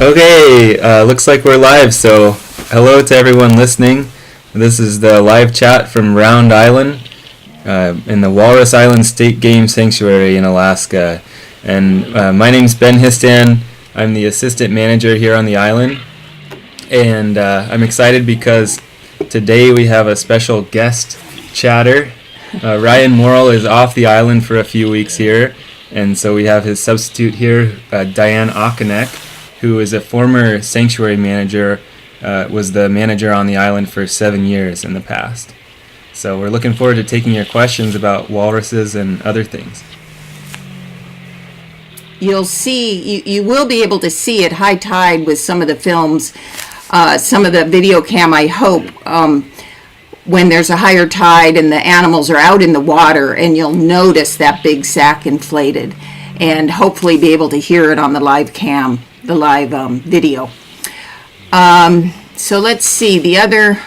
Okay, looks like we're live, so hello to everyone listening. This is the live chat from Round Island in the Walrus Island State Game Sanctuary in Alaska. And my name's Ben Histand. I'm the assistant manager here on the island. And I'm excited because today we have a special guest chatter. Ryan Morrill is off the island for a few weeks here. And so we have his substitute here, Diane Okonek, who is a former sanctuary manager, was the manager on the island for 7 years in the past. So we're looking forward to taking your questions about walruses and other things. You'll see, you will be able to see at high tide with some of the films, some of the video cam, I hope, when there's a higher tide and the animals are out in the water, and you'll notice that big sack inflated and hopefully be able to hear it on the live cam, the live video. So let's see the other.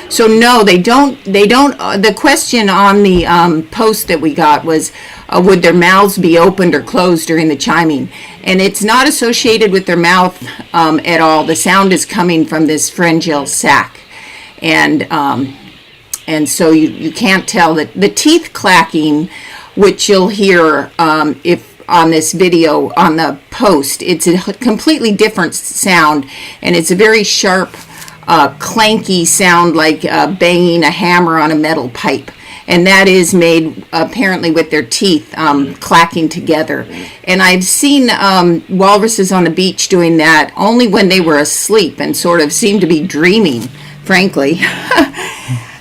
So no, they don't. The question on the post that we got was, would their mouths be opened or closed during the chiming? And it's not associated with their mouth at all. The sound is coming from this pharyngeal sac, and so you can't tell that the teeth clacking, which you'll hear if on this video on the post. It's a completely different sound, and it's a very sharp, clanky sound, like banging a hammer on a metal pipe. And that is made apparently with their teeth clacking together. And I've seen walruses on the beach doing that only when they were asleep and sort of seemed to be dreaming, frankly.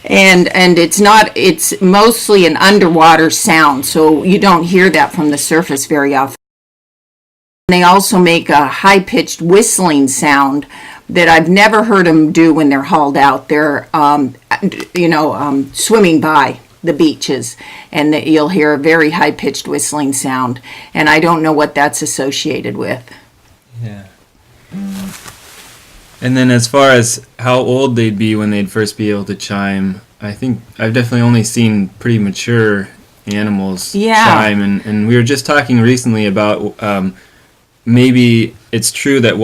And it's mostly an underwater sound, so you don't hear that from the surface very often. They also make a high-pitched whistling sound that I've never heard them do when they're hauled out. They're, swimming by the beaches, and you'll hear a very high-pitched whistling sound, and I don't know what that's associated with. Yeah. And then as far as how old they'd be when they'd first be able to chime, I think I've definitely only seen pretty mature animals chime. And we were just talking recently about maybe it's true that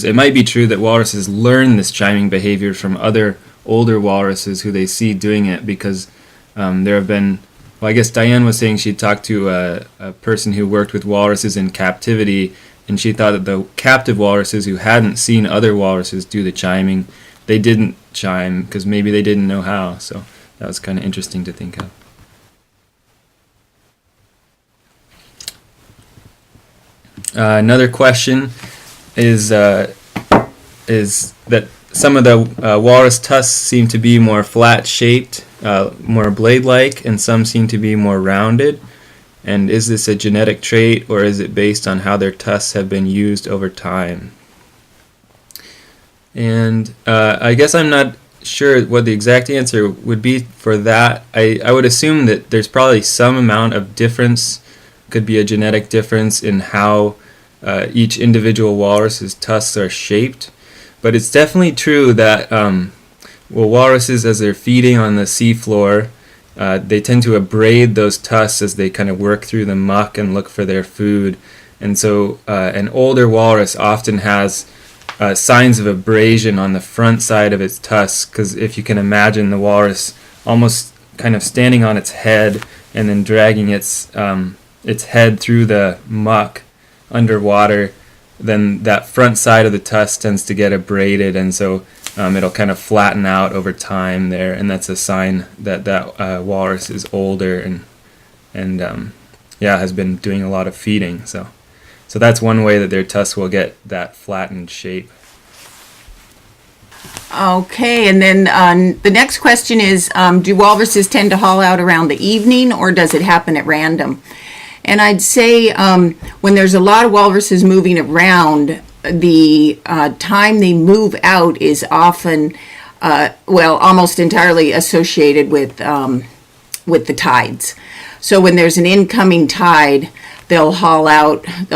it might be true that walruses learn this chiming behavior from other older walruses who they see doing it, because there have been, well, I guess Diane was saying she'd talked to a person who worked with walruses in captivity, and she thought that the captive walruses who hadn't seen other walruses do the chiming, they didn't chime because maybe they didn't know how. So that was kind of interesting to think of. Another question is that some of the walrus tusks seem to be more flat-shaped, more blade-like, and some seem to be more rounded. And is this a genetic trait, or is it based on how their tusks have been used over time? And I guess I'm not sure what the exact answer would be for that. I would assume that there's probably some amount of difference, could be a genetic difference in how each individual walrus's tusks are shaped. But it's definitely true that walruses, as they're feeding on the seafloor, they tend to abrade those tusks as they kind of work through the muck and look for their food. And so an older walrus often has signs of abrasion on the front side of its tusks, because if you can imagine the walrus almost kind of standing on its head and then dragging its head through the muck underwater, then that front side of the tusk tends to get abraded, and so it'll kind of flatten out over time there, and that's a sign that walrus is older and has been doing a lot of feeding. So that's one way that their tusks will get that flattened shape. Okay, and then the next question is, do walruses tend to haul out around the evening, or does it happen at random? And I'd say when there's a lot of walruses moving around, the time they move out is often, almost entirely associated with the tides. So when there's an incoming tide, they'll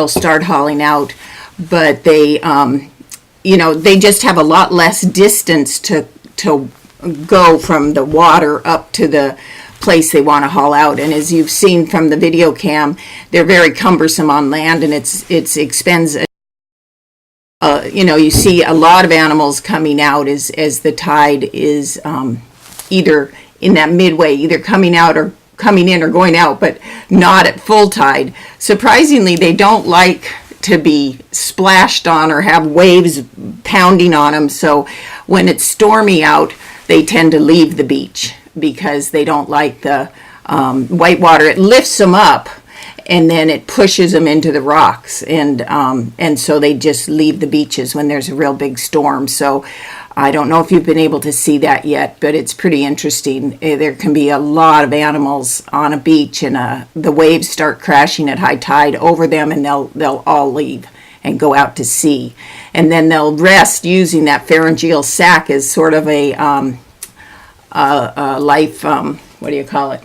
start hauling out, but they just have a lot less distance to go from the water up to the place they want to haul out. And as you've seen from the video cam, they're very cumbersome on land, and it expends you see a lot of animals coming out as the tide is either in that midway, either coming out or coming in or going out, but not at full tide. Surprisingly, they don't like to be splashed on or have waves pounding on them. So when it's stormy out, they tend to leave the beach because they don't like the white water. It lifts them up and then it pushes them into the rocks, and so they just leave the beaches when there's a real big storm. So I don't know if you've been able to see that yet, but it's pretty interesting. There can be a lot of animals on a beach, and the waves start crashing at high tide over them, and they'll all leave and go out to sea, and then they'll rest using that pharyngeal sac as sort of a life. What do you call it?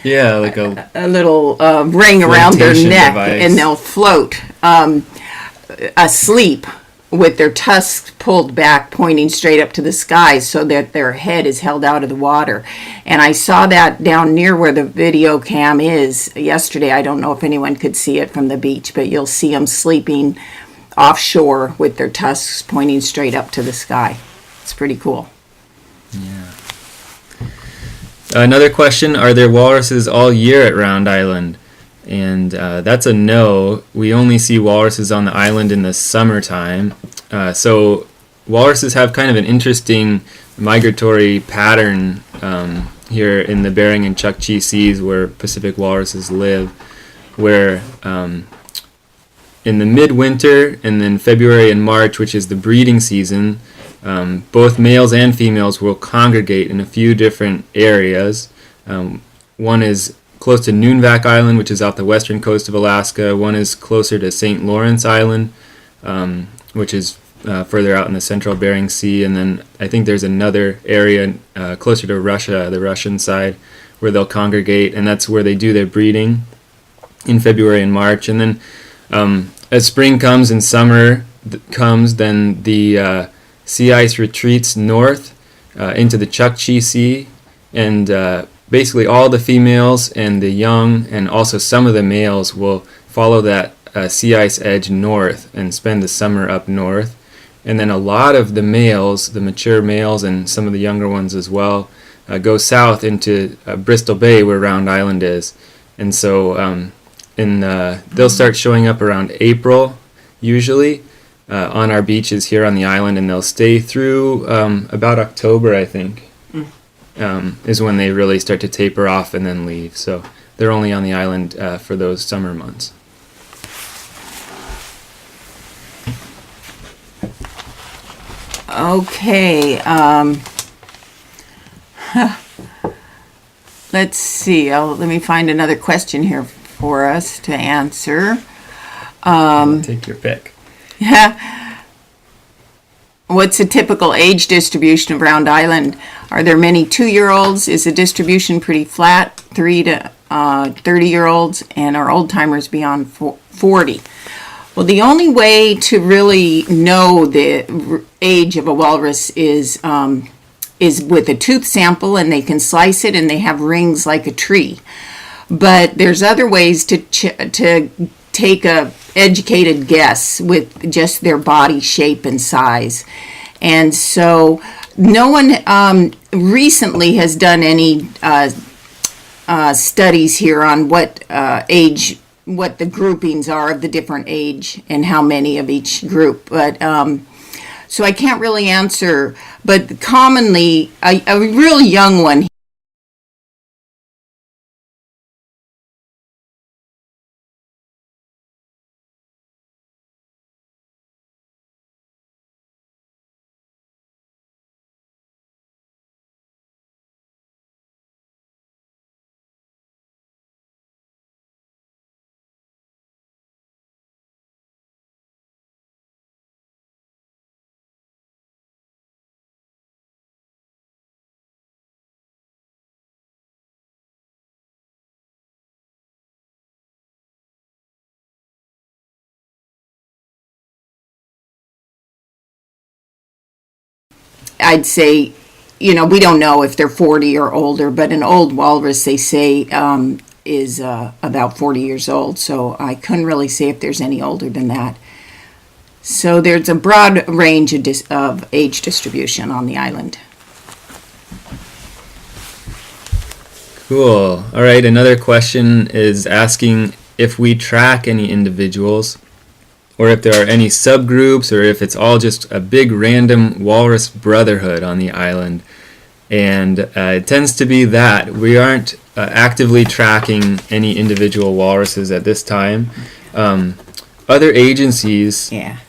Yeah, like a little ring around their neck, device. And they'll float asleep with their tusks pulled back, pointing straight up to the sky so that their head is held out of the water. And I saw that down near where the video cam is yesterday. I don't know if anyone could see it from the beach, but you'll see them sleeping offshore with their tusks pointing straight up to the sky. It's pretty cool. Yeah. Another question, are there walruses all year at Round Island? And that's a no. We only see walruses on the island in the summertime. So walruses have kind of an interesting migratory pattern here in the Bering and Chukchi Seas where Pacific walruses live, where in the midwinter and then February and March, which is the breeding season, both males and females will congregate in a few different areas. One is close to Nunivak Island, which is off the western coast of Alaska. One is closer to St. Lawrence Island, which is further out in the central Bering Sea. And then I think there's another area closer to Russia, the Russian side, where they'll congregate, and that's where they do their breeding in February and March. And then as spring comes and summer comes, then the sea ice retreats north into the Chukchi Sea, and basically all the females and the young and also some of the males will follow that sea ice edge north and spend the summer up north. And then a lot of the males, the mature males and some of the younger ones as well, go south into Bristol Bay where Round Island is. And so they'll start showing up around April usually on our beaches here on the island, and they'll stay through about October, I think. Is when they really start to taper off and then leave. So they're only on the island for those summer months. Okay. Let's see. Let me find another question here for us to answer. Take your pick. What's the typical age distribution of Round Island? Are there many 2-year-olds? Is the distribution pretty flat, 3 to 30-year-olds? And are old-timers beyond 40? Well, the only way to really know the age of a walrus is with a tooth sample, and they can slice it, and they have rings like a tree. But there's other ways to take a educated guess with just their body shape and size. And so no one recently has done any studies here on what age, what the groupings are of the different age and how many of each group. But so I can't really answer, but commonly a real young one I'd say, we don't know if they're 40 or older, but an old walrus, they say, is about 40 years old. So I couldn't really say if there's any older than that. So there's a broad range of age distribution on the island. Cool. All right, another question is asking if we track any individuals, or if there are any subgroups, or if it's all just a big random walrus brotherhood on the island. And it tends to be that. We aren't actively tracking any individual walruses at this time. Other agencies... Yeah.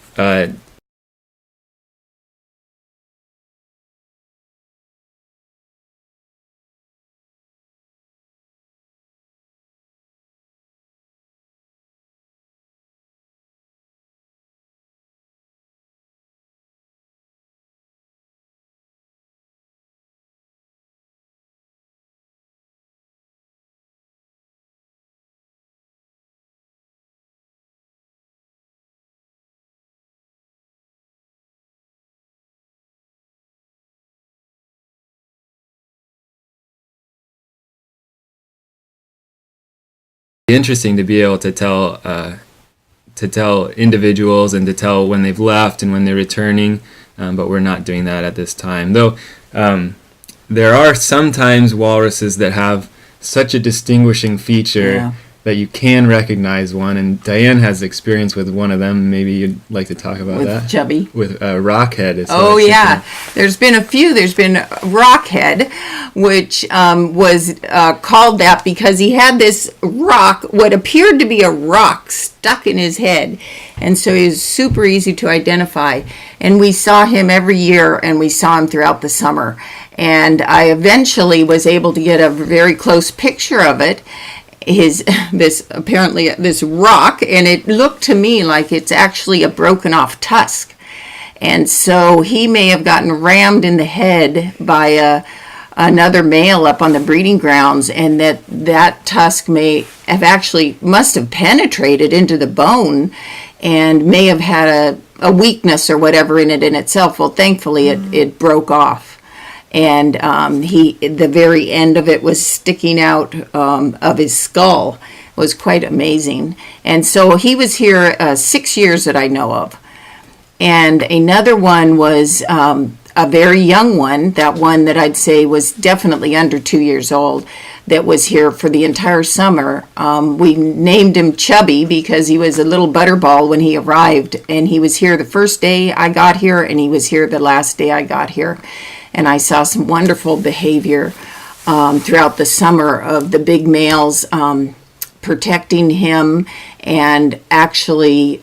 Interesting to be able to tell individuals and to tell when they've left and when they're returning, but we're not doing that at this time. Though there are sometimes walruses that have such a distinguishing feature that you can recognize one, and Diane has experience with one of them. Maybe you'd like to talk about that. With Chubby. With Rockhead. Oh, yeah. There's been a few. There's been Rockhead, which was called that because he had this rock, what appeared to be a rock, stuck in his head. And so he was super easy to identify. And we saw him every year, and we saw him throughout the summer. And I eventually was able to get a very close picture of it. This rock, and it looked to me like it's actually a broken off tusk. And so he may have gotten rammed in the head by another male up on the breeding grounds, and that tusk must have penetrated into the bone and may have had a weakness or whatever in it in itself. Well, thankfully it broke off. And the very end of it was sticking out of his skull. It was quite amazing. And so he was here 6 years that I know of. And another one was a very young one, that one that I'd say was definitely under 2 years old, that was here for the entire summer. We named him Chubby because he was a little butterball when he arrived. And he was here the first day I got here, and he was here the last day I got here. And I saw some wonderful behavior throughout the summer of the big males protecting him, and actually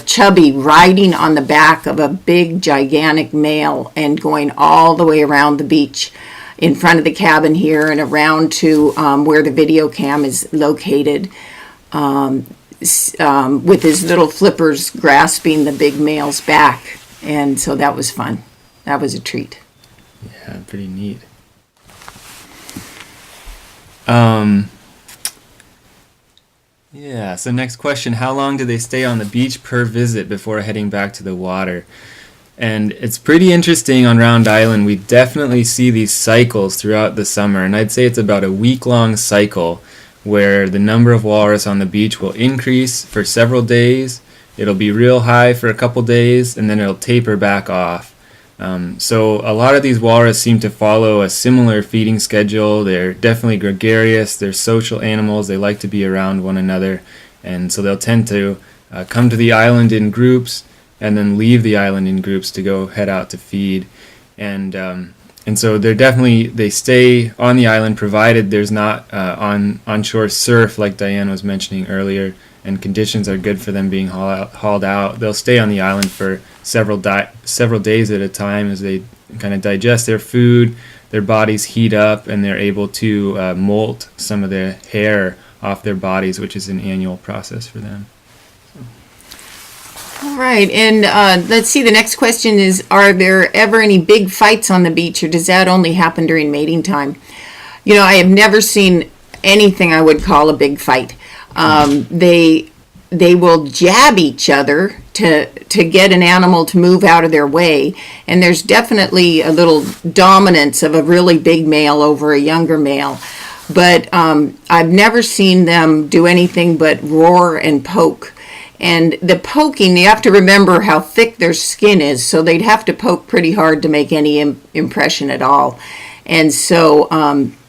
Chubby riding on the back of a big, gigantic male and going all the way around the beach in front of the cabin here and around to where the video cam is located, with his little flippers grasping the big male's back. And so that was fun. That was a treat. Yeah, pretty neat. Yeah, so next question, how long do they stay on the beach per visit before heading back to the water? And it's pretty interesting on Round Island. We definitely see these cycles throughout the summer, and I'd say it's about a week-long cycle where the number of walrus on the beach will increase for several days. It'll be real high for a couple days, and then it'll taper back off. So a lot of these walrus seem to follow a similar feeding schedule. They're definitely gregarious. They're social animals. They like to be around one another. And so they'll tend to come to the island in groups and then leave the island in groups to go head out to feed. And so they stay on the island provided there's not onshore surf like Diane was mentioning earlier, and conditions are good for them being hauled out. They'll stay on the island for several days at a time as they kind of digest their food, their bodies heat up, and they're able to molt some of the hair off their bodies, which is an annual process for them. All right, and let's see, the next question is, are there ever any big fights on the beach, or does that only happen during mating time? You know, I have never seen anything I would call a big fight. They will jab each other to get an animal to move out of their way, and there's definitely a little dominance of a really big male over a younger male, but I've never seen them do anything but roar and poke. And the poking, you have to remember how thick their skin is, so they'd have to poke pretty hard to make any impression at all. And so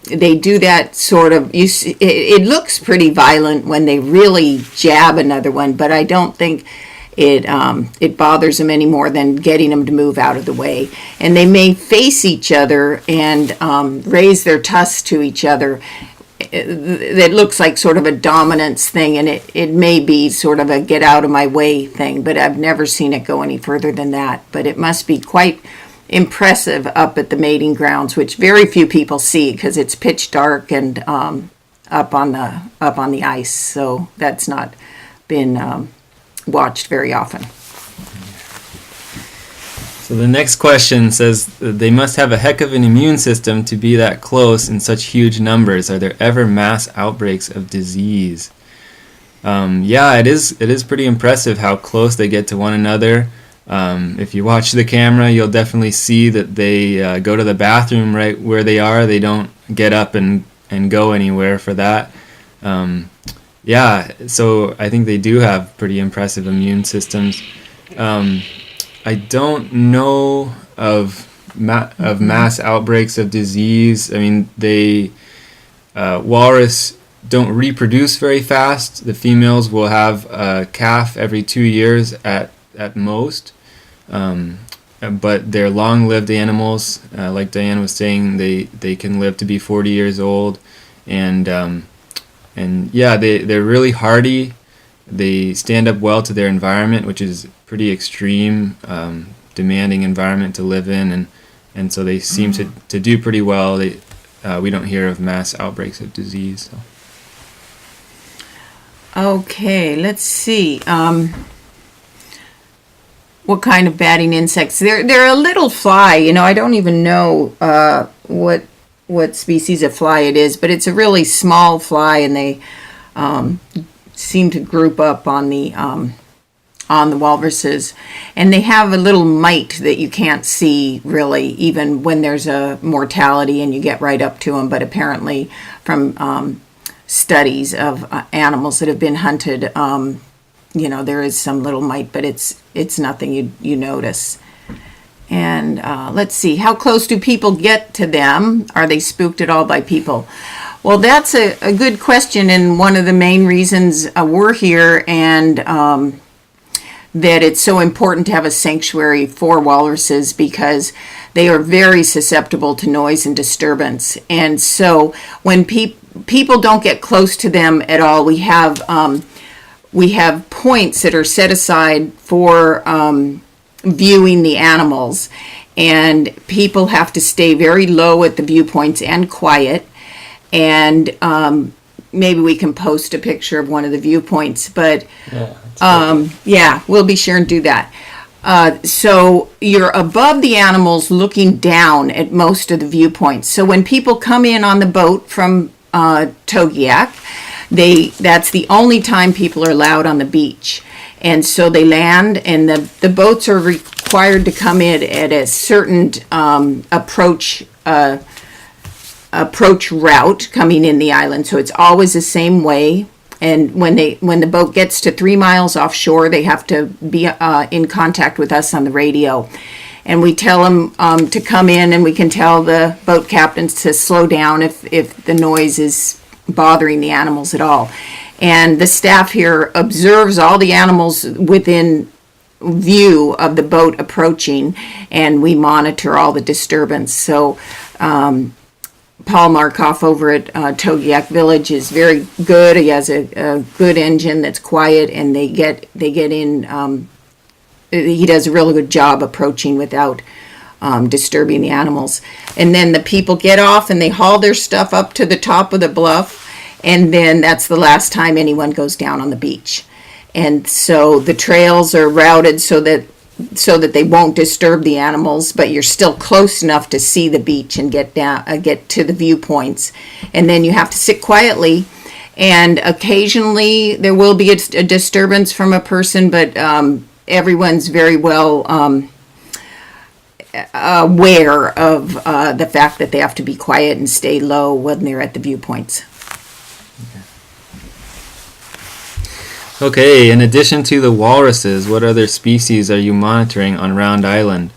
they do that sort of, you see, it looks pretty violent when they really jab another one, but I don't think it bothers them any more than getting them to move out of the way. And they may face each other and raise their tusks to each other. That looks like sort of a dominance thing, and it may be sort of a get out of my way thing, but I've never seen it go any further than that. But it must be quite impressive up at the mating grounds, which very few people see because it's pitch dark and up on the ice, so that's not been watched very often. So the next question says, they must have a heck of an immune system to be that close in such huge numbers. Are there ever mass outbreaks of disease? Yeah, it is pretty impressive how close they get to one another. If you watch the camera, you'll definitely see that they go to the bathroom right where they are. They don't get up and go anywhere for that. Yeah, so I think they do have pretty impressive immune systems. I don't know of mass outbreaks of disease. I mean, walrus don't reproduce very fast. The females will have a calf every 2 years at most. But they're long-lived animals. Like Diane was saying, they can live to be 40 years old, and yeah, they're really hardy. They stand up well to their environment, which is pretty extreme, demanding environment to live in, and so they seem to do pretty well. We don't hear of mass outbreaks of disease. So. Okay, let's see. What kind of batting insects? They're a little fly. I don't even know what species of fly it is, but it's a really small fly, and they seem to group up on the walruses, and they have a little mite that you can't see really, even when there's a mortality and you get right up to them. But apparently, from studies of animals that have been hunted, there is some little mite, but it's nothing you notice. And let's see, how close do people get to them? Are they spooked at all by people? Well, that's a good question, and one of the main reasons we're here, and that it's so important to have a sanctuary for walruses, because they are very susceptible to noise and disturbance. And so when people don't get close to them at all, we have points that are set aside for viewing the animals, and people have to stay very low at the viewpoints and quiet. And maybe we can post a picture of one of the viewpoints, but yeah, we'll be sure and do that. So you're above the animals looking down at most of the viewpoints. So when people come in on the boat from Togiak, that's the only time people are allowed on the beach. And so they land, and the boats are required to come in at a certain approach route coming in the island. So it's always the same way. And when the boat gets to 3 miles offshore, they have to be in contact with us on the radio. And we tell them to come in, and we can tell the boat captains to slow down if the noise is bothering the animals at all. And the staff here observes all the animals within view of the boat approaching, and we monitor all the disturbance. So Paul Markoff over at Togiak Village is very good. He has a good engine that's quiet, and they get in. He does a really good job approaching without disturbing the animals. And then the people get off, and they haul their stuff up to the top of the bluff, and then that's the last time anyone goes down on the beach. And so the trails are routed so that they won't disturb the animals, but you're still close enough to see the beach and get to the viewpoints. And then you have to sit quietly, and occasionally there will be a disturbance from a person, but everyone's very well aware of the fact that they have to be quiet and stay low when they're at the viewpoints. Okay, in addition to the walruses, what other species are you monitoring on Round Island?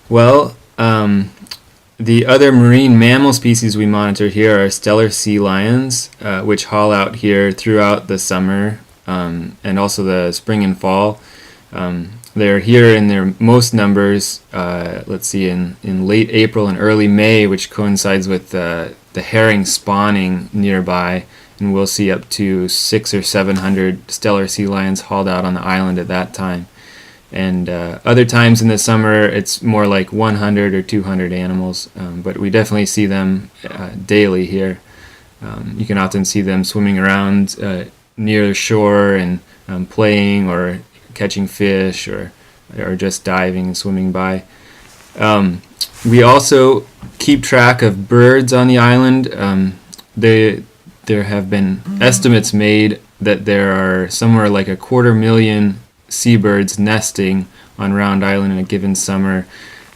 Well, the other marine mammal species we monitor here are stellar sea lions, which haul out here throughout the summer and also the spring and fall. They're here in their most numbers, in late April and early May, which coincides with the herring spawning nearby. And we'll see up to 600 or 700 stellar sea lions hauled out on the island at that time. And other times in the summer, it's more like 100 or 200 animals, but we definitely see them daily here. You can often see them swimming around near the shore and playing or catching fish or just diving and swimming by. We also keep track of birds on the island. There have been estimates made that there are somewhere like 250,000 seabirds nesting on Round Island in a given summer.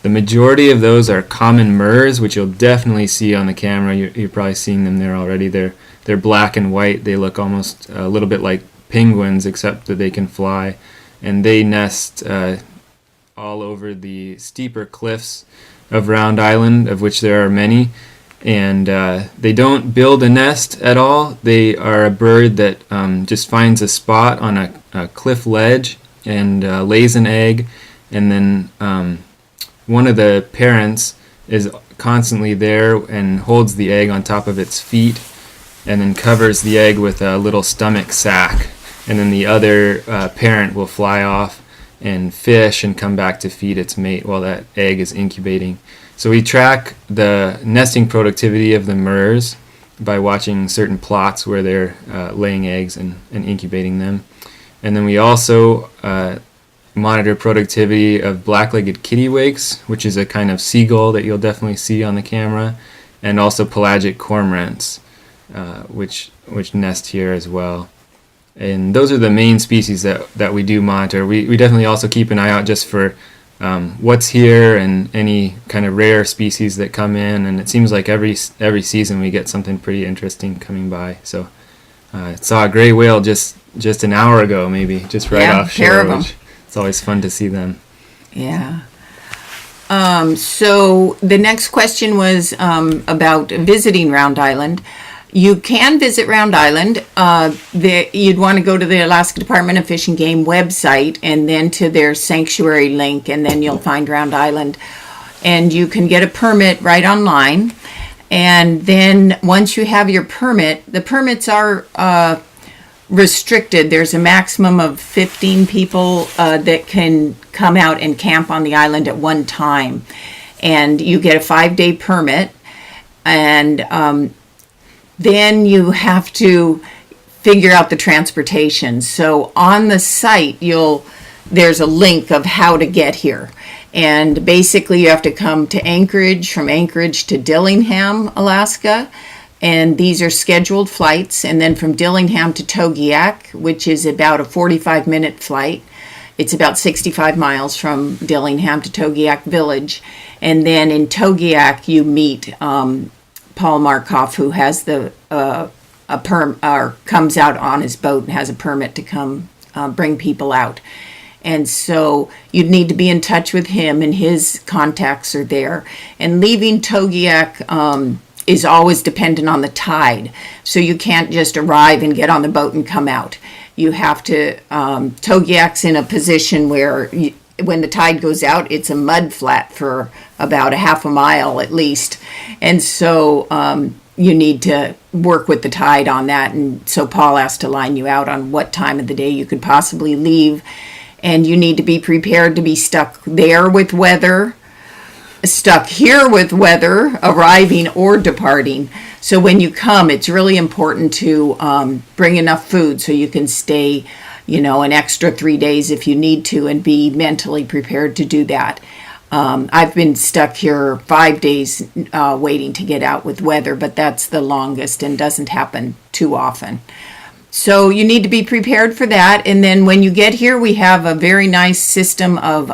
The majority of those are common murres, which you'll definitely see on the camera. You're probably seeing them there already. They're black and white. They look almost a little bit like penguins, except that they can fly. And they nest all over the steeper cliffs of Round Island, of which there are many. And they don't build a nest at all. They are a bird that just finds a spot on a cliff ledge and lays an egg, and then one of the parents is constantly there and holds the egg on top of its feet and then covers the egg with a little stomach sac, and then the other parent will fly off and fish and come back to feed its mate while that egg is incubating. So we track the nesting productivity of the murres by watching certain plots where they're laying eggs and incubating them. And then we also monitor productivity of black-legged kittiwakes, which is a kind of seagull that you'll definitely see on the camera, and also pelagic cormorants, which nest here as well. And those are the main species that we do monitor. We definitely also keep an eye out just for what's here and any kind of rare species that come in, and it seems like every season we get something pretty interesting coming by. So I saw a gray whale just an hour ago, maybe, just right offshore, which it's always fun to see them. Yeah. So the next question was about visiting Round Island. You can visit Round Island. You'd want to go to the Alaska Department of Fish and Game website and then to their sanctuary link, and then you'll find Round Island. And you can get a permit right online. And then once you have your permit, the permits are restricted. There's a maximum of 15 people that can come out and camp on the island at one time. And you get a 5-day permit. And then you have to figure out the transportation. So on the site, there's a link of how to get here. And basically you have to come to Anchorage, from Anchorage to Dillingham, Alaska. And these are scheduled flights. And then from Dillingham to Togiak, which is about a 45-minute flight. It's about 65 miles from Dillingham to Togiak Village. And then in Togiak, you meet Paul Markoff, who has comes out on his boat and has a permit to come bring people out. And so you'd need to be in touch with him, and his contacts are there. And leaving Togiak is always dependent on the tide. So you can't just arrive and get on the boat and come out. You have to, Togiak's in a position where when the tide goes out, it's a mud flat for about a half a mile at least. And so you need to work with the tide on that. And so Paul has to line you out on what time of the day you could possibly leave. And you need to be prepared to be stuck there with weather, stuck here with weather, arriving or departing. So when you come, it's really important to bring enough food so you can stay, an extra 3 days if you need to, and be mentally prepared to do that. I've been stuck here 5 days waiting to get out with weather, but that's the longest and doesn't happen too often. So you need to be prepared for that. And then when you get here, we have a very nice system of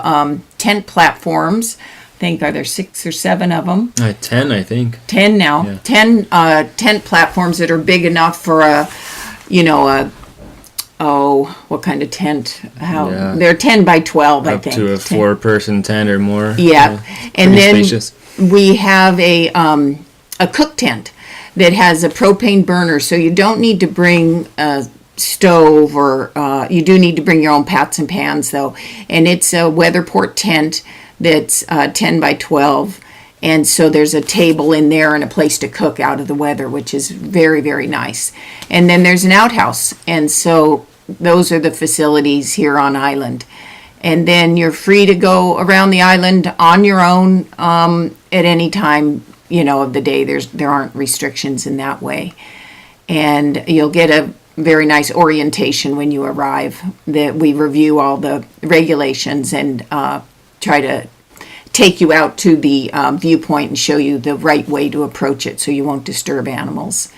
tent platforms. I think, are there 6 or 7 of them? 10, I think. 10 now. Yeah. 10 tent platforms that are big enough for a what kind of tent? Yeah. They're 10 by 12, I Up think. to a 10. 4-person tent or more. Yeah, and then spacious. we have a cook tent that has a propane burner, so you don't need to bring a stove, or you do need to bring your own pots and pans though. And it's a weatherport tent that's 10 by 12. And so there's a table in there and a place to cook out of the weather, which is very, very nice. And then there's an outhouse. And so those are the facilities here on island. And then you're free to go around the island on your own at any time, of the day. There aren't restrictions in that way. And you'll get a very nice orientation when you arrive, that we review all the regulations and try to take you out to the viewpoint and show you the right way to approach it so you won't disturb animals.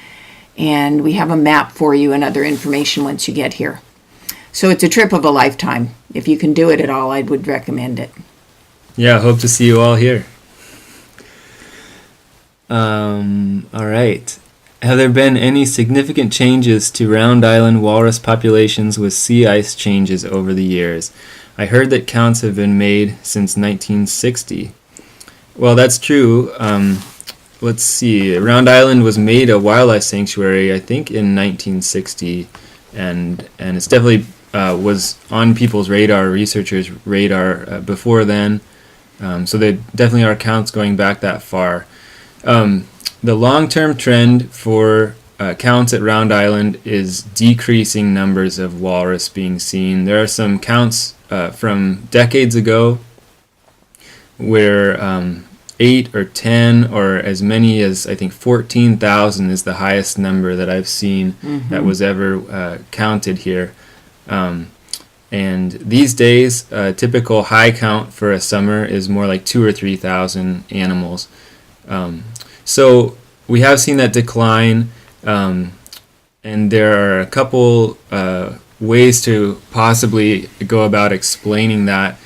And we have a map for you and other information once you get here. So it's a trip of a lifetime. If you can do it at all, I would recommend it. Yeah, hope to see you all here. All right. Have there been any significant changes to Round Island walrus populations with sea ice changes over the years? I heard that counts have been made since 1960. Well, that's true. Let's see. Round Island was made a wildlife sanctuary, I think, in 1960, and it's definitely was on people's radar, researchers' radar before then. So there definitely are counts going back that far. The long-term trend for counts at Round Island is decreasing numbers of walrus being seen. There are some counts from decades ago where 8 or 10 or as many as, I think, 14,000 is the highest number that I've seen that was ever counted here. And these days, a typical high count for a summer is more like 2,000 or 3,000 animals. So we have seen that decline, and there are a couple ways to possibly go about explaining that.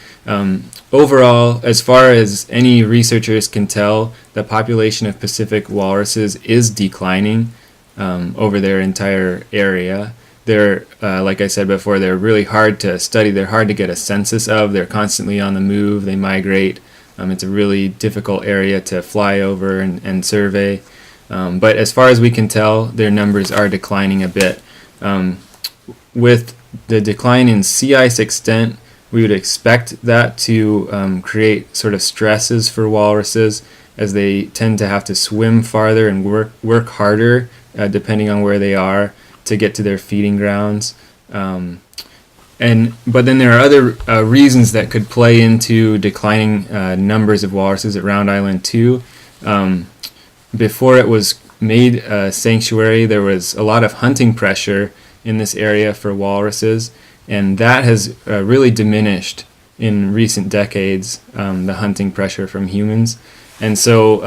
Overall, as far as any researchers can tell, the population of Pacific walruses is declining over their entire area. They're, like I said before, they're really hard to study. They're hard to get a census of. They're constantly on the move. They migrate. It's a really difficult area to fly over and survey. But as far as we can tell, their numbers are declining a bit. With the decline in sea ice extent, we would expect that to create sort of stresses for walruses, as they tend to have to swim farther and work harder, depending on where they are, to get to their feeding grounds. But then there are other reasons that could play into declining numbers of walruses at Round Island too. Before it was made a sanctuary, there was a lot of hunting pressure in this area for walruses, and that has really diminished in recent decades, the hunting pressure from humans. And so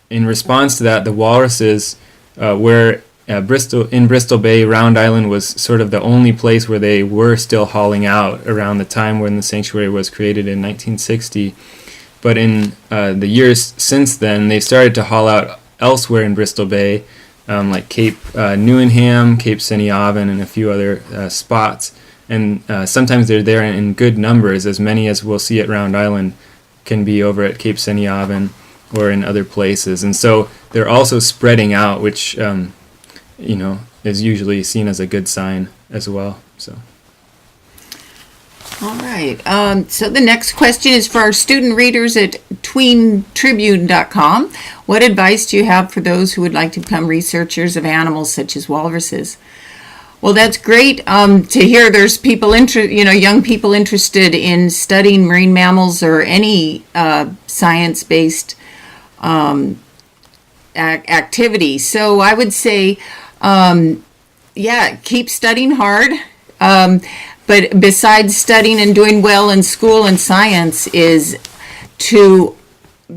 in response to that, the walruses where in Bristol Bay, Round Island was sort of the only place where they were still hauling out around the time when the sanctuary was created in 1960. But in the years since then, they started to haul out elsewhere in Bristol Bay, like Cape Newenham, Cape Seniavin, and a few other spots. And sometimes they're there in good numbers. As many as we'll see at Round Island can be over at Cape Seniavin or in other places. And so they're also spreading out, which is usually seen as a good sign as well. So. All right. So the next question is for our student readers at tweentribune.com. What advice do you have for those who would like to become researchers of animals such as walruses? Well, that's great to hear. There's people young people interested in studying marine mammals or any science-based activity. So I would say, keep studying hard. But besides studying and doing well in school and science is to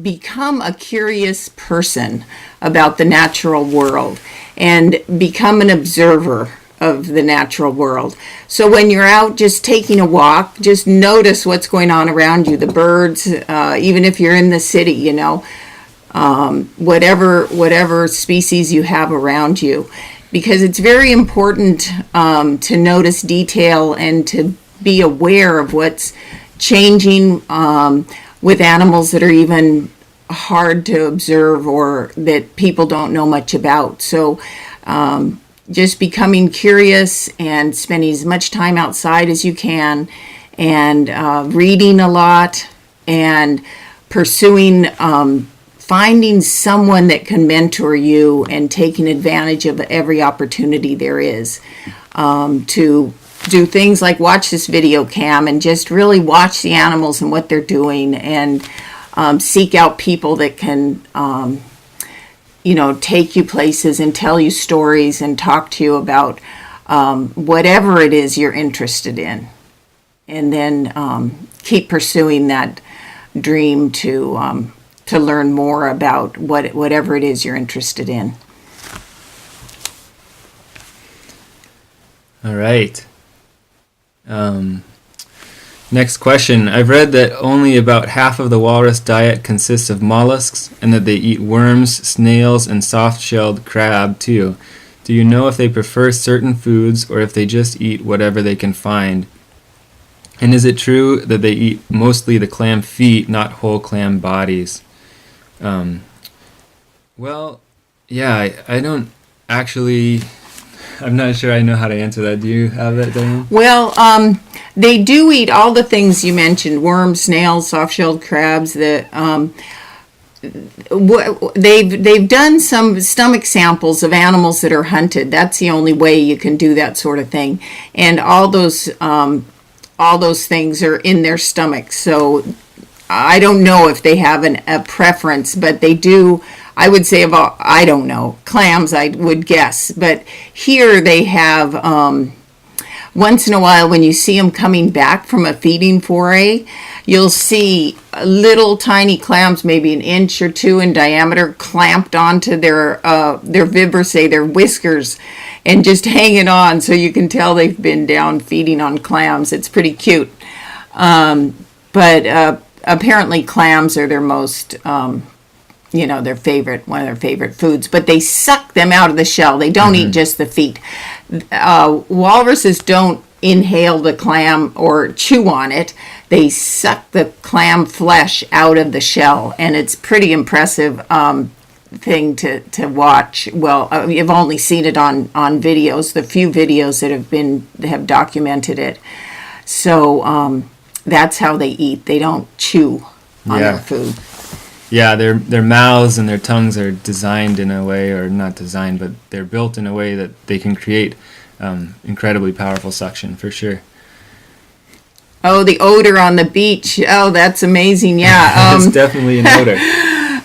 become a curious person about the natural world and become an observer of the natural world. So when you're out just taking a walk, just notice what's going on around you, the birds, even if you're in the city, whatever species you have around you. because it's very important to notice detail and to be aware of what's changing with animals that are even hard to observe or that people don't know much about. So just becoming curious and spending as much time outside as you can, and reading a lot, and pursuing finding someone that can mentor you and taking advantage of every opportunity there is to do things like watch this video cam and just really watch the animals and what they're doing, and seek out people that can take you places and tell you stories and talk to you about whatever it is you're interested in, and then keep pursuing that dream to learn more about whatever it is you're interested in. All right. Next question. I've read that only about half of the walrus diet consists of mollusks, and that they eat worms, snails, and soft-shelled crab too. Do you know if they prefer certain foods or if they just eat whatever they can find? And is it true that they eat mostly the clam feet, not whole clam bodies? Well, yeah, I don't actually... I'm not sure I know how to answer that. Do you have that, Diane? Well, they do eat all the things you mentioned: worms, snails, soft-shelled crabs. They've done some stomach samples of animals that are hunted. That's the only way you can do that sort of thing, and all those things are in their stomachs. So I don't know if they have a preference, but they do. I would say about, I don't know, clams, I would guess. But here they have, once in a while when you see them coming back from a feeding foray, you'll see little tiny clams, maybe an inch or two in diameter, clamped onto their vibrissae, their whiskers, and just hanging on, so you can tell they've been down feeding on clams. It's pretty cute. But apparently clams are their most... one of their favorite foods, but they suck them out of the shell. They don't eat just the feet. Walruses don't inhale the clam or chew on it. They suck the clam flesh out of the shell, and it's pretty impressive thing to watch. Well, you've only seen it on videos, the few videos that have documented it. So that's how they eat. They don't chew on their food. Yeah, their mouths and their tongues are designed in a way, or not designed, but they're built in a way that they can create incredibly powerful suction, for sure. Oh, the odor on the beach. Oh, that's amazing, yeah. It's definitely an odor.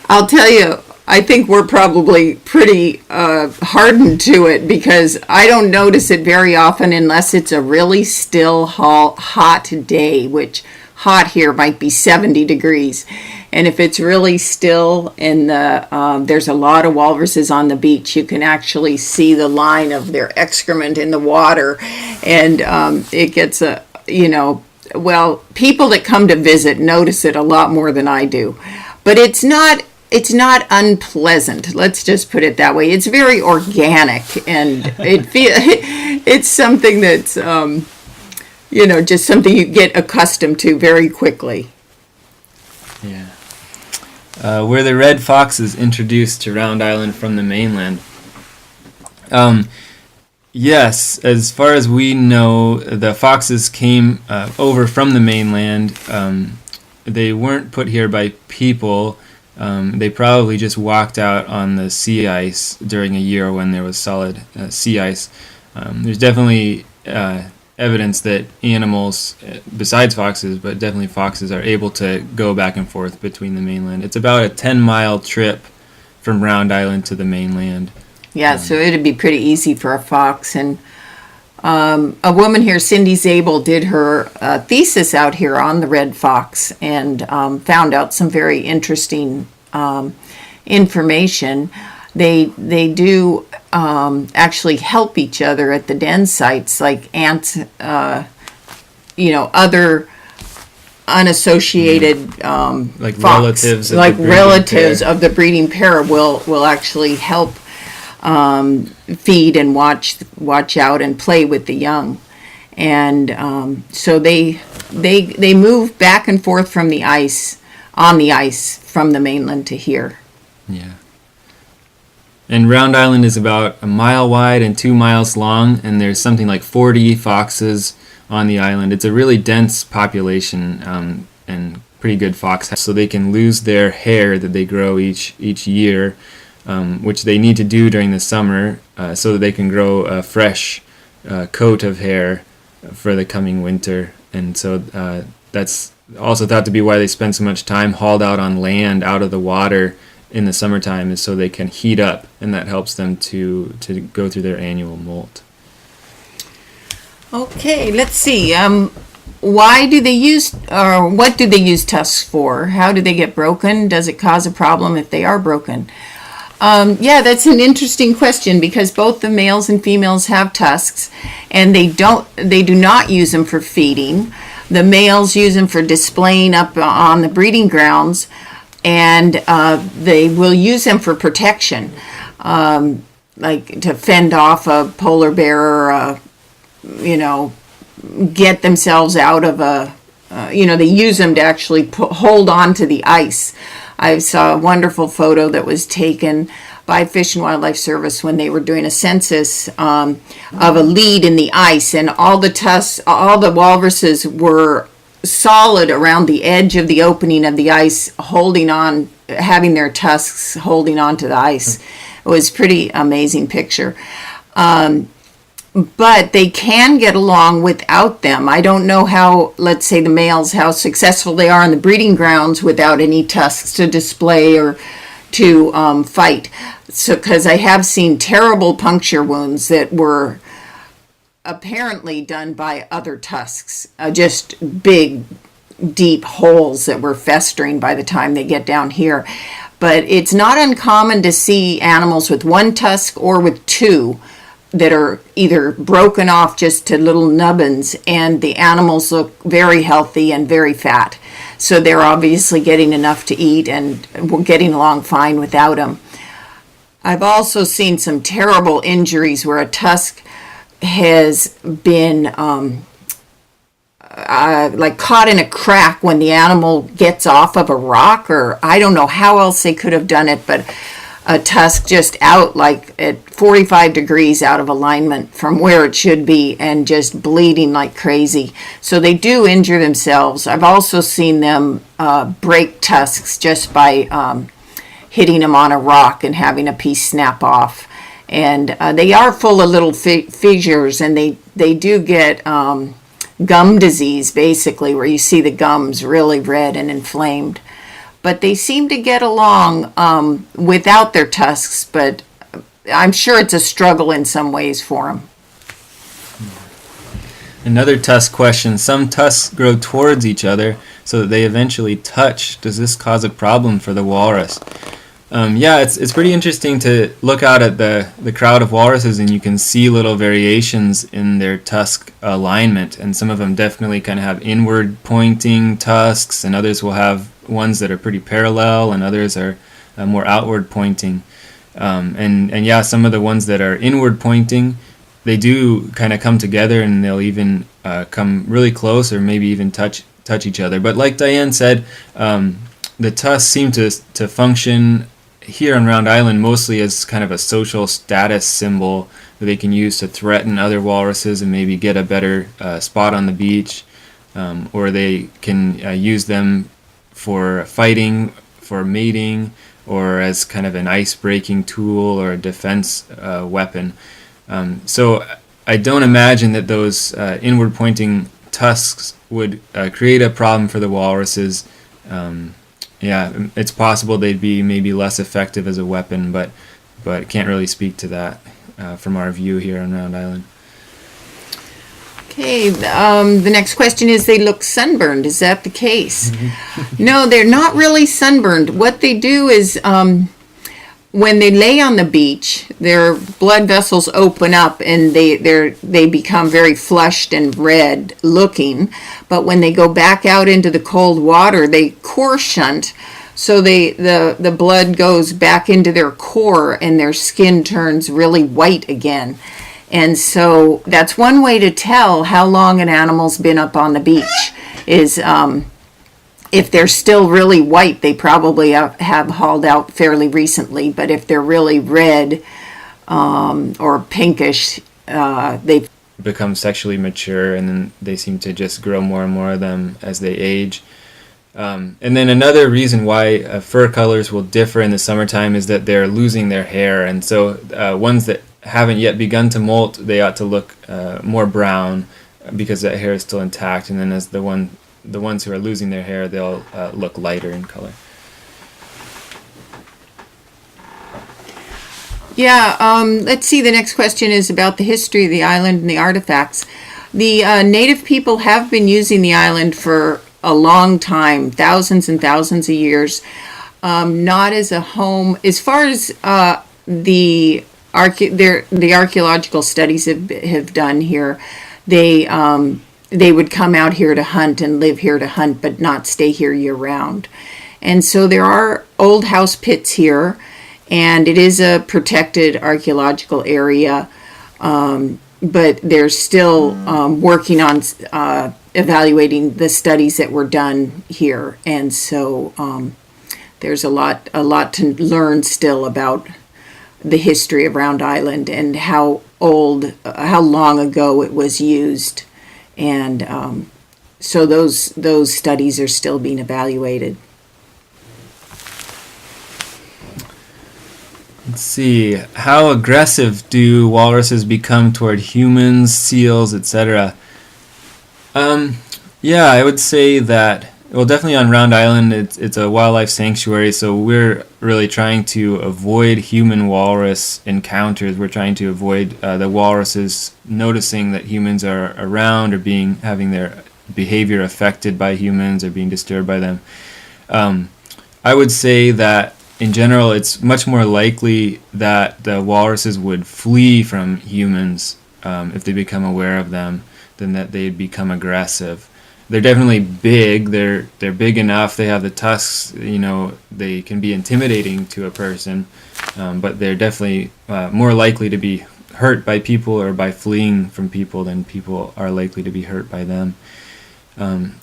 I'll tell you, I think we're probably pretty hardened to it, because I don't notice it very often unless it's a really still, hot day, which hot here might be 70 degrees. And if it's really still and there's a lot of walruses on the beach, you can actually see the line of their excrement in the water. And it gets people that come to visit notice it a lot more than I do. But it's not unpleasant. Let's just put it that way. It's very organic, and it's something that's just something you get accustomed to very quickly. Yeah. Were the red foxes introduced to Round Island from the mainland? Yes, as far as we know, the foxes came over from the mainland. They weren't put here by people. They probably just walked out on the sea ice during a year when there was solid sea ice. There's definitely evidence that animals, besides foxes, but definitely foxes, are able to go back and forth between the mainland. It's about a 10-mile trip from Round Island to the mainland. Yeah, so it'd be pretty easy for a fox. And a woman here, Cindy Zabel, did her thesis out here on the red fox, and found out some very interesting information. They do actually help each other at the den sites, like ants, other unassociated like fox, relatives, of the breeding pair will actually help feed and watch out and play with the young. And so they move back and forth from the ice, on the ice, from the mainland to here. Yeah. And Round Island is about a mile wide and 2 miles long, and there's something like 40 foxes on the island. It's a really dense population, and pretty good fox, so they can lose their hair that they grow each year, which they need to do during the summer, so that they can grow a fresh coat of hair for the coming winter. And so that's also thought to be why they spend so much time hauled out on land, out of the water in the summertime, is so they can heat up, and that helps them to go through their annual molt. Okay, let's see. Why do they use, or what do they use tusks for? How do they get broken? Does it cause a problem if they are broken? Yeah, that's an interesting question, because both the males and females have tusks, and they do not use them for feeding. The males use them for displaying up on the breeding grounds, and they will use them for protection, like to fend off a polar bear or get themselves out of they use them to actually hold on to the ice. I saw a wonderful photo that was taken by Fish and Wildlife Service when they were doing a census of a lead in the ice, and all the walruses were solid around the edge of the opening of the ice, holding on, having their tusks holding on to the ice. It was a pretty amazing picture. But they can get along without them. I don't know how, let's say the males, how successful they are in the breeding grounds without any tusks to display or to fight. So, because I have seen terrible puncture wounds that were apparently done by other tusks, just big, deep holes that were festering by the time they get down here. But it's not uncommon to see animals with one tusk or with two that are either broken off just to little nubbins, and the animals look very healthy and very fat. So they're obviously getting enough to eat and getting along fine without them. I've also seen some terrible injuries where a tusk has been like caught in a crack when the animal gets off of a rock, or I don't know how else they could have done it, but a tusk just out like at 45 degrees out of alignment from where it should be, and just bleeding like crazy. So they do injure themselves. I've also seen them break tusks just by hitting them on a rock and having a piece snap off. And they are full of little fissures, and they do get gum disease, basically, where you see the gums really red and inflamed. But they seem to get along without their tusks, but I'm sure it's a struggle in some ways for them. Another tusk question. Some tusks grow towards each other so that they eventually touch. Does this cause a problem for the walrus? Yeah, it's pretty interesting to look out at the crowd of walruses, and you can see little variations in their tusk alignment. And some of them definitely kind of have inward pointing tusks, and others will have ones that are pretty parallel, and others are more outward pointing. And yeah, some of the ones that are inward pointing, they do kind of come together, and they'll even come really close, or maybe even touch each other. But like Diane said, the tusks seem to function here on Round Island mostly as kind of a social status symbol that they can use to threaten other walruses and maybe get a better spot on the beach, or they can use them for fighting, for mating, or as kind of an ice-breaking tool or a defense weapon. So I don't imagine that those inward-pointing tusks would create a problem for the walruses. Yeah, it's possible they'd be maybe less effective as a weapon, but can't really speak to that from our view here on Round Island. Okay, the next question is, they look sunburned. Is that the case? No, they're not really sunburned. What they do is when they lay on the beach, their blood vessels open up, and they become very flushed and red looking. But when they go back out into the cold water, they core shunt, So the blood goes back into their core and their skin turns really white again. And so that's one way to tell how long an animal's been up on the beach is if they're still really white, they probably have hauled out fairly recently. But if they're really red or pinkish, they've become sexually mature, and then they seem to just grow more and more of them as they age. And then another reason why fur colors will differ in the summertime is that they're losing their hair, and so ones that haven't yet begun to molt, they ought to look more brown because that hair is still intact, and then as the ones who are losing their hair, they'll look lighter in color. Yeah, let's see, the next question is about the history of the island and the artifacts. The native people have been using the island for a long time, thousands and thousands of years, not as a home. As far as the archaeological studies have done here, they would come out here to hunt and live here to hunt, but not stay here year round. And so there are old house pits here, and it is a protected archaeological area, but they're still working on evaluating the studies that were done here, and so there's a lot to learn still about the history of Round Island and how long ago it was used, and so those studies are still being evaluated. Let's see, how aggressive do walruses become toward humans, seals, etc.? Yeah, I would say that, well, definitely on Round Island, it's a wildlife sanctuary, so we're really trying to avoid human walrus encounters. We're trying to avoid the walruses noticing that humans are around or having their behavior affected by humans or being disturbed by them. I would say that in general, it's much more likely that the walruses would flee from humans if they become aware of them than that they'd become aggressive. They're definitely big. They're big enough. They have the tusks. They can be intimidating to a person, but they're definitely more likely to be hurt by people or by fleeing from people than people are likely to be hurt by them.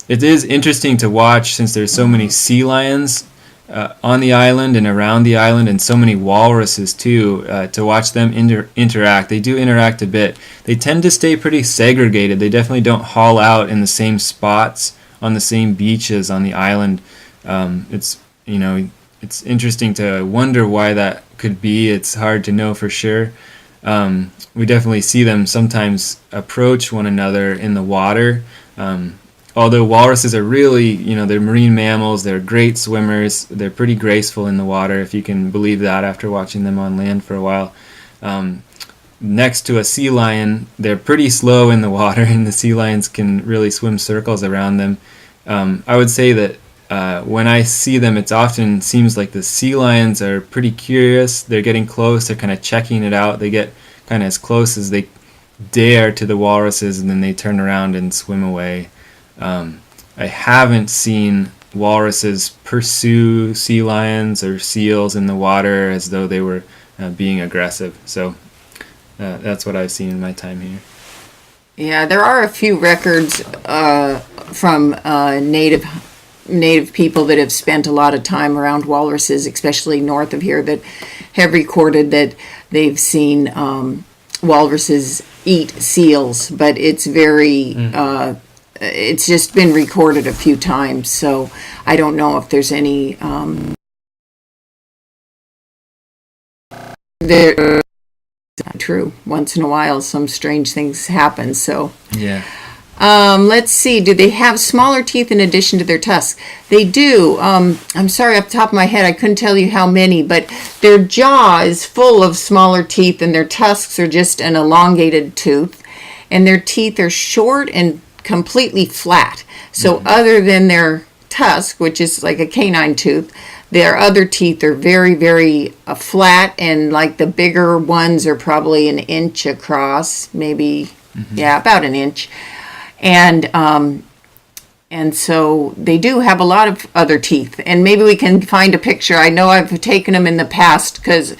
It is interesting to watch, since there's so many sea lions on the island and around the island, and so many walruses too, to watch them interact. They do interact a bit. They tend to stay pretty segregated. They definitely don't haul out in the same spots on the same beaches on the island. It's interesting to wonder why that could be. It's hard to know for sure. We definitely see them sometimes approach one another in the water. Although walruses are really, they're marine mammals, they're great swimmers, they're pretty graceful in the water, if you can believe that after watching them on land for a while. Next to a sea lion, they're pretty slow in the water, and the sea lions can really swim circles around them. I would say that when I see them, it often seems like the sea lions are pretty curious. They're getting close, they're kind of checking it out. They get kind of as close as they dare to the walruses, and then they turn around and swim away. I haven't seen walruses pursue sea lions or seals in the water as though they were being aggressive. So that's what I've seen in my time here. Yeah, there are a few records from native people that have spent a lot of time around walruses, especially north of here, that have recorded that they've seen walruses eat seals, but it's very... it's just been recorded a few times, so I don't know if there's any there. True. Once in a while, some strange things happen. So yeah. Let's see. Do they have smaller teeth in addition to their tusks? They do. I'm sorry, off the top of my head, I couldn't tell you how many, but their jaw is full of smaller teeth, and their tusks are just an elongated tooth, and their teeth are short and completely flat. So other than their tusk, which is like a canine tooth, their other teeth are very, very flat, and like the bigger ones are probably an inch across, maybe, about an inch. And And so they do have a lot of other teeth, and maybe we can find a picture. I know I've taken them in the past, because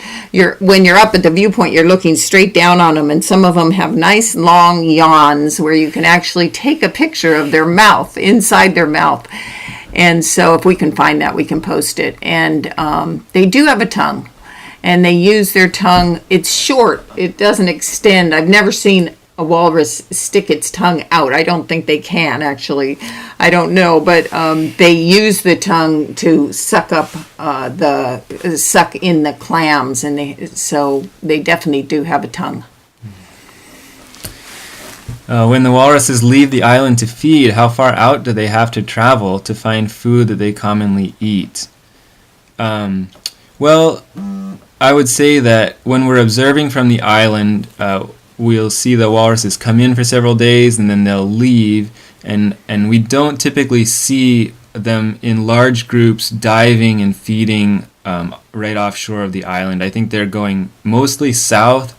when you're up at the viewpoint, you're looking straight down on them, and some of them have nice long yawns where you can actually take a picture of their mouth, inside their mouth. And so if we can find that, we can post it. And they do have a tongue, and they use their tongue. It's short, it doesn't extend. I've never seen a walrus stick its tongue out. I don't think they can, actually. I don't know, but they use the tongue to suck up suck in the clams, and so they definitely do have a tongue. When the walruses leave the island to feed, how far out do they have to travel to find food that they commonly eat? Well, I would say that when we're observing from the island, we'll see the walruses come in for several days and then they'll leave, and we don't typically see them in large groups diving and feeding right offshore of the island. I think they're going mostly south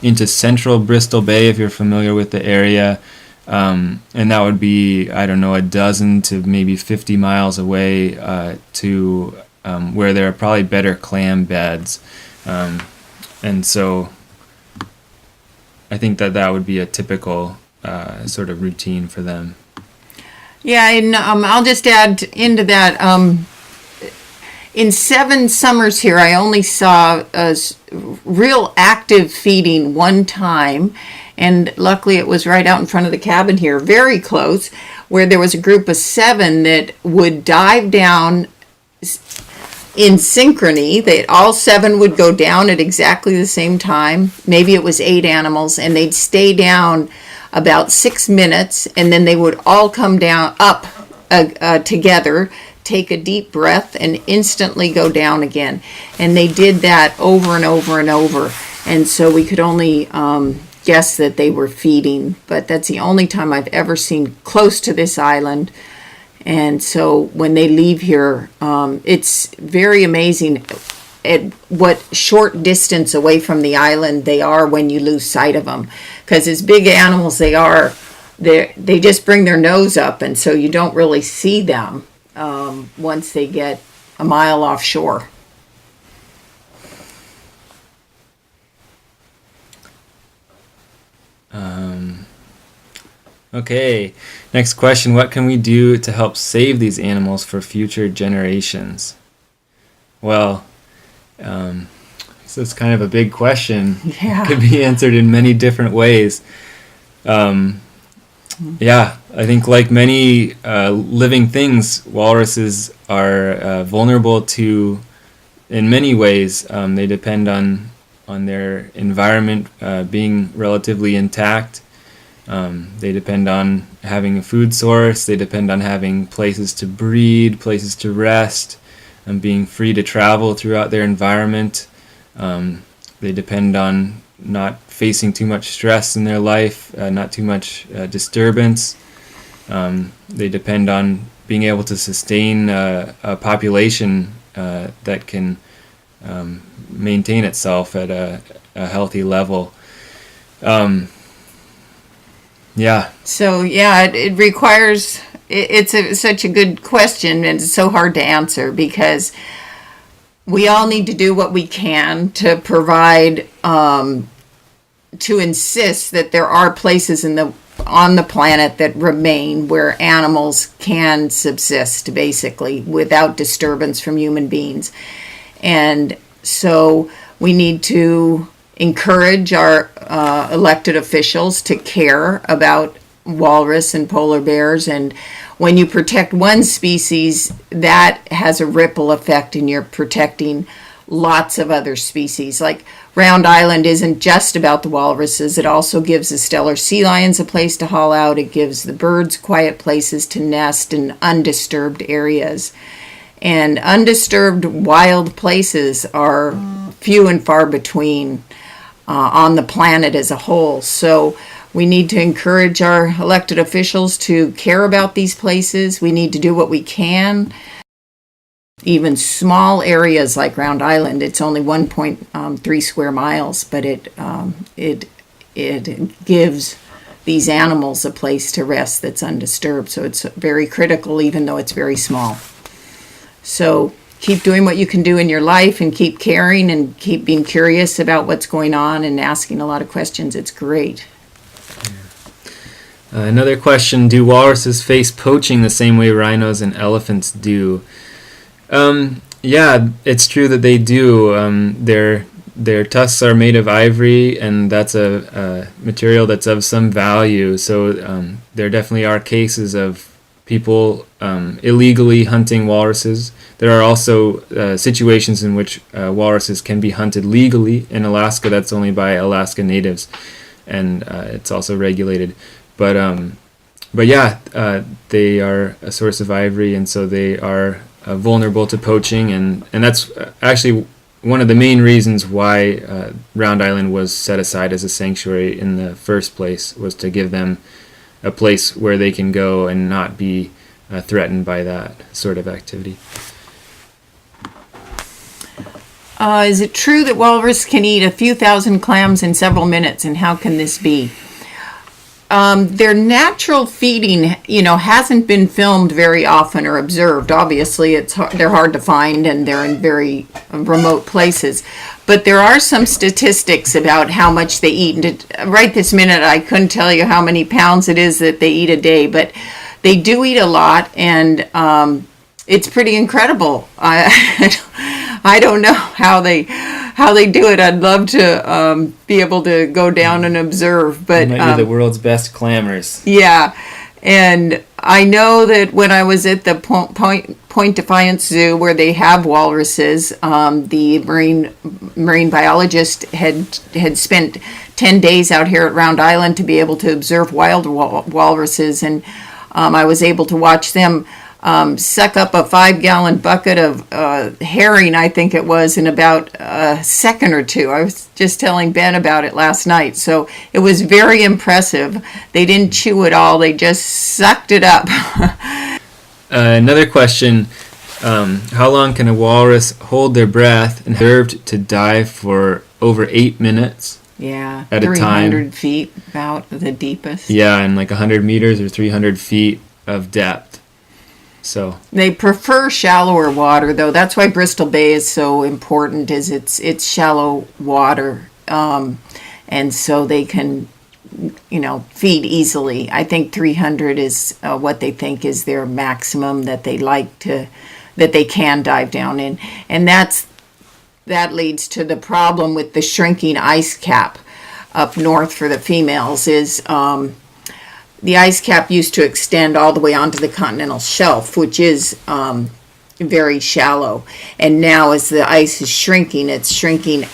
into central Bristol Bay, if you're familiar with the area, and that would be, I don't know, a dozen to maybe 50 miles away to where there are probably better clam beds, and so I think that would be a typical sort of routine for them. Yeah, and I'll just add into that. In 7 summers here, I only saw a real active feeding one time, and luckily it was right out in front of the cabin here, very close, where there was a group of 7 that would dive down in synchrony. All 7 would go down at exactly the same time. Maybe it was 8 animals, and they'd stay down about 6 minutes, and then they would all come down up together, take a deep breath, and instantly go down again. And they did that over and over and over. And so we could only guess that they were feeding, but that's the only time I've ever seen close to this island. And so when they leave here, it's very amazing at what short distance away from the island they are when you lose sight of them. Because as big animals they are, they just bring their nose up, and so you don't really see them once they get a mile offshore. Okay, next question. What can we do to help save these animals for future generations? Well, this is kind of a big question. Yeah. It could be answered in many different ways. Yeah, I think like many living things, walruses are vulnerable to, in many ways, they depend on their environment being relatively intact. They depend on having a food source. They depend on having places to breed, places to rest, and being free to travel throughout their environment. They depend on not facing too much stress in their life, not too much disturbance. They depend on being able to sustain a population that can maintain itself at a healthy level. Yeah. So it requires. It's such a good question, and it's so hard to answer, because we all need to do what we can to provide, to insist that there are places on the planet that remain where animals can subsist, basically, without disturbance from human beings. And so we need to encourage our elected officials to care about walrus and polar bears. And when you protect one species, that has a ripple effect, and you're protecting lots of other species. Like Round Island isn't just about the walruses. It also gives the stellar sea lions a place to haul out. It gives the birds quiet places to nest in undisturbed areas. And undisturbed wild places are few and far between on the planet as a whole. So we need to encourage our elected officials to care about these places. We need to do what we can. Even small areas like Round Island, it's only 1.3 square miles, but it gives these animals a place to rest that's undisturbed. So it's very critical, even though it's very small. So keep doing what you can do in your life and keep caring and keep being curious about what's going on and asking a lot of questions. It's great. Another question, do walruses face poaching the same way rhinos and elephants do? Yeah, it's true that they do. Their tusks are made of ivory, and that's a material that's of some value. So there definitely are cases of people illegally hunting walruses. There are also situations in which walruses can be hunted legally. In Alaska, that's only by Alaska natives, and it's also regulated. But yeah, they are a source of ivory, and so they are vulnerable to poaching, and that's actually one of the main reasons why Round Island was set aside as a sanctuary in the first place, was to give them a place where they can go and not be threatened by that sort of activity. Is it true that walrus can eat a few thousand clams in several minutes, and how can this be? Their natural feeding, hasn't been filmed very often or observed. Obviously, they're hard to find, and they're in very remote places. But there are some statistics about how much they eat. And right this minute, I couldn't tell you how many pounds it is that they eat a day, but they do eat a lot, and it's pretty incredible. I don't know how they do it. I'd love to be able to go down and observe. But you might be the world's best clammers. Yeah, and I know that when I was at the Point Defiance Zoo, where they have walruses, the marine biologist had spent 10 days out here at Round Island to be able to observe wild walruses, and I was able to watch them suck up a 5-gallon bucket of herring, I think it was, in about a second or two. I was just telling Ben about it last night. So it was very impressive. They didn't chew it all. They just sucked it up. Another question, how long can a walrus hold their breath and observed to dive for over 8 minutes? Yeah, at a time? 300 feet, about the deepest. Yeah, and like 100 meters or 300 feet of depth. So they prefer shallower water, though. That's why Bristol Bay is so important. Is it's shallow water, and so they can, feed easily. I think 300 is what they think is their maximum that they can dive down in, and that leads to the problem with the shrinking ice cap up north for the females. Is the ice cap used to extend all the way onto the continental shelf, which is very shallow. And now as the ice is shrinking, it's shrinking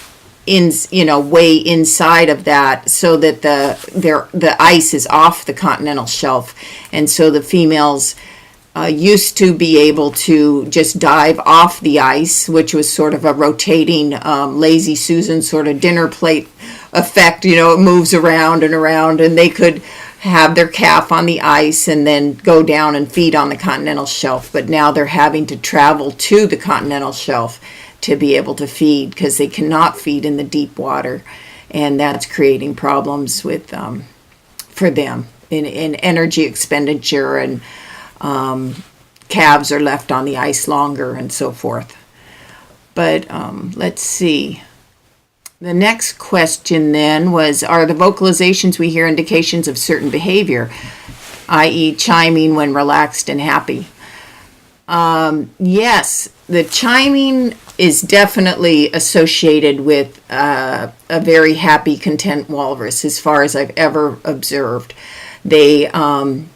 way inside of that, so that the ice is off the continental shelf. And so the females used to be able to just dive off the ice, which was sort of a rotating lazy Susan sort of dinner plate effect. It moves around and around, and they could have their calf on the ice and then go down and feed on the continental shelf. But now they're having to travel to the continental shelf to be able to feed, because they cannot feed in the deep water, and that's creating problems with for them in energy expenditure, and calves are left on the ice longer and so forth. But let's see. The next question then was, are the vocalizations we hear indications of certain behavior, i.e. chiming when relaxed and happy? Yes, the chiming is definitely associated with a very happy, content walrus, as far as I've ever observed. They'll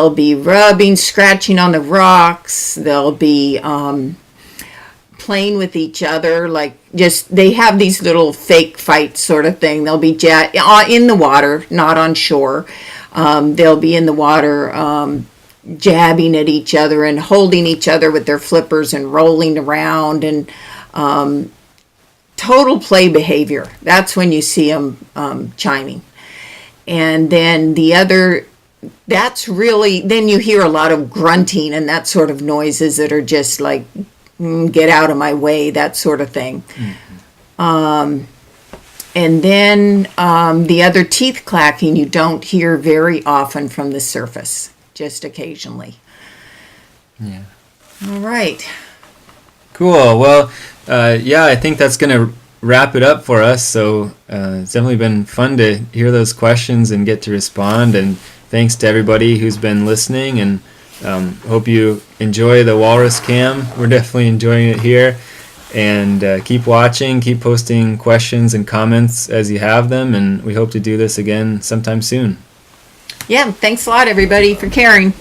be rubbing, scratching on the rocks. They'll be playing with each other, they have these little fake fights sort of thing. They'll be in the water, not on shore. They'll be in the water jabbing at each other and holding each other with their flippers and rolling around, and total play behavior. That's when you see them chiming. And then then you hear a lot of grunting and that sort of noises that are just like, get out of my way, that sort of thing. And then the other teeth clacking you don't hear very often from the surface, just occasionally. Yeah. All right. Cool. Well, yeah, I think that's going to wrap it up for us. So it's definitely been fun to hear those questions and get to respond. And thanks to everybody who's been listening. And hope you enjoy the Walrus Cam. We're definitely enjoying it here. And keep watching, keep posting questions and comments as you have them. And we hope to do this again sometime soon. Yeah, thanks a lot, everybody, for caring.